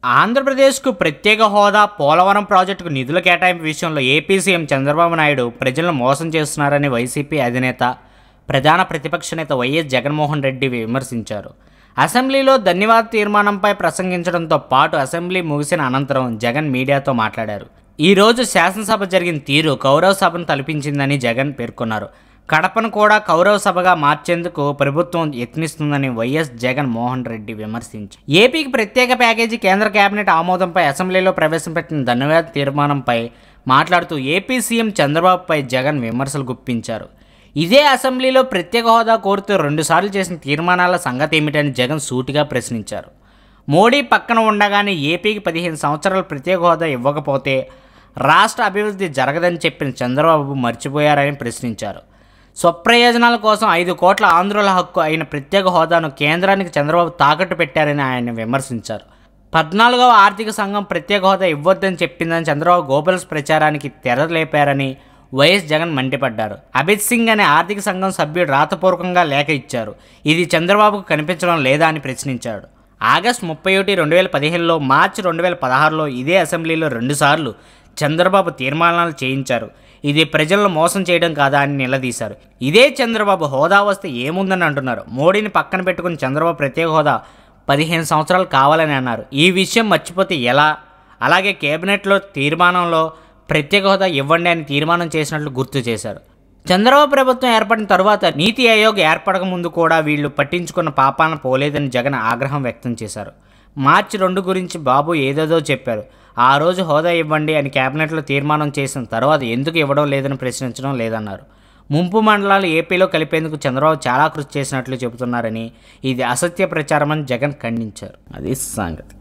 ఆంధ్రప్రదేశ్కు ప్రత్యేక హోదా, పోలవరం ప్రాజెక్టుకు నిధుల కేటాయింపు విషయంలో ఏపీ సీఎం చంద్రబాబు నాయుడు ప్రజలను మోసం చేస్తున్నారని వైసీపీ అధినేత, ప్రధాన ప్రతిపక్ష నేత వైఎస్ జగన్మోహన్ రెడ్డి విమర్శించారు. అసెంబ్లీలో ధన్యవాద తీర్మానంపై ప్రసంగించడంతో పాటు అసెంబ్లీ ముగిసిన అనంతరం జగన్ మీడియాతో మాట్లాడారు. ఈరోజు శాసనసభ జరిగిన తీరు కౌరవ సభను తలపించిందని జగన్ పేర్కొన్నారు. కడపను కూడా కౌరవ సభగా మార్చేందుకు ప్రభుత్వం యత్నిస్తుందని వైఎస్ జగన్మోహన్ రెడ్డి విమర్శించారు. ఏపీకి ప్రత్యేక ప్యాకేజీ కేంద్ర కేబినెట్ ఆమోదంపై అసెంబ్లీలో ప్రవేశపెట్టిన ధన్యవాద తీర్మానంపై మాట్లాడుతూ ఏపీ సీఎం చంద్రబాబుపై జగన్ విమర్శలు గుప్పించారు. ఇదే అసెంబ్లీలో ప్రత్యేక హోదా కోరుతూ 2 సార్లు చేసిన తీర్మానాల సంగతి ఏమిటని జగన్ సూటిగా ప్రశ్నించారు. మోడీ పక్కన ఉండగానే ఏపీకి 15 సంవత్సరాలు ప్రత్యేక హోదా ఇవ్వకపోతే రాష్ట్ర అభివృద్ధి జరగదని చెప్పిన చంద్రబాబు మర్చిపోయారని ప్రశ్నించారు. స్వప్రయోజనాల కోసం 5 కోట్ల ఆంధ్రుల హక్కు అయిన ప్రత్యేక హోదాను కేంద్రానికి చంద్రబాబు తాకట్టు పెట్టారని ఆయన విమర్శించారు. 14వ ఆర్థిక సంఘం ప్రత్యేక హోదా ఇవ్వొద్దని చెప్పిందని చంద్రబాబు గోబల్స్ ప్రచారానికి తెరలేపారని వైఎస్ జగన్ మండిపడ్డారు. అభిత్ సింగ్ అనే ఆర్థిక సంఘం సభ్యుడు రాతపూర్వకంగా లేఖ ఇచ్చారు. ఇది చంద్రబాబుకు కనిపించడం లేదా అని ప్రశ్నించాడు. ఆగస్టు 31, 2015లో, మార్చి 2016లో ఇదే అసెంబ్లీలో 2 సార్లు చంద్రబాబు తీర్మానాలు చేయించారు. ఇది ప్రజలను మోసం చేయడం కాదా అని నిలదీశారు. ఇదే చంద్రబాబు హోదా వస్తే ఏముందని అంటున్నారు. మోడీని పక్కన పెట్టుకుని చంద్రబాబు ప్రత్యేక హోదా 15 సంవత్సరాలు కావాలని అన్నారు. ఈ విషయం మర్చిపోతే ఎలా? అలాగే కేబినెట్లో తీర్మానంలో ప్రత్యేక హోదా ఇవ్వండి అని తీర్మానం చేసినట్లు గుర్తు చేశారు. చంద్రబాబు ప్రభుత్వం ఏర్పడిన తరువాత నీతి ఆయోగ్ ఏర్పడక ముందు కూడా వీళ్ళు పట్టించుకున్న పాపాన పోలేదని జగన్ ఆగ్రహం వ్యక్తం చేశారు. మార్చి 2 గురించి బాబు ఏదేదో చెప్పారు. ఆ రోజు హోదా ఇవ్వండి అని కేబినెట్లో తీర్మానం చేసిన తర్వాత ఎందుకు ఇవ్వడం లేదని ప్రశ్నించడం లేదన్నారు. ముంపు మండలాలు ఏపీలో కలిపేందుకు చంద్రబాబు చాలా కృషి చేసినట్లు చెబుతున్నారని ఇది అసత్య ప్రచారమని జగన్ ఖండించారు. అది సంగతి.